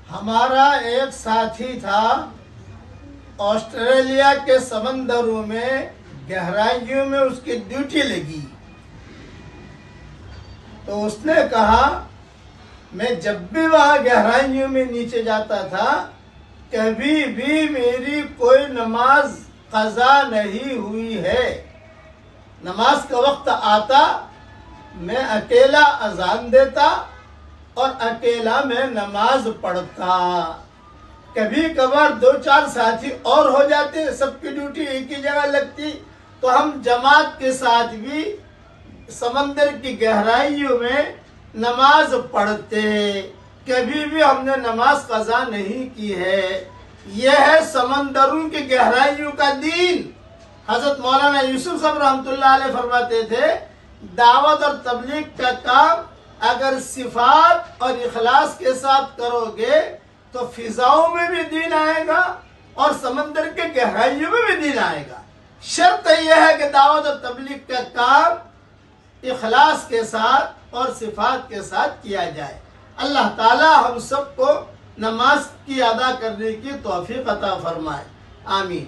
ہمارا ایک ساتھی تھا آسٹریلیا کے سمندروں میں گہرائیوں میں اس کی ڈیوٹی لگی، تو اس نے کہا میں جب بھی وہاں گہرائیوں میں نیچے جاتا تھا کبھی بھی میری کوئی نماز قضا نہیں ہوئی ہے۔ نماز کا وقت آتا میں اکیلا اذان دیتا اور اکیلا میں نماز پڑھتا۔ کبھی کبھار 2-4 ساتھی اور ہو جاتے، سب کی ڈیوٹی ایک ہی جگہ لگتی تو ہم جماعت کے ساتھ بھی سمندر کی گہرائیوں میں نماز پڑھتے۔ کبھی بھی ہم نے نماز قضا نہیں کی ہے۔ یہ ہے سمندروں کی گہرائیوں کا دین۔ حضرت مولانا یوسف صاحب رحمۃ اللہ علیہ فرماتے تھے دعوت اور تبلیغ کا کام اگر صفات اور اخلاص کے ساتھ کرو گے تو فضاؤں میں بھی دین آئے گا اور سمندر کے گہرائیوں میں بھی دین آئے گا۔ شرط یہ ہے کہ دعوت اور تبلیغ کا کام اخلاص کے ساتھ اور صفات کے ساتھ کیا جائے۔ اللہ تعالی ہم سب کو نماز کی ادا کرنے کی توفیق عطا فرمائے، آمین۔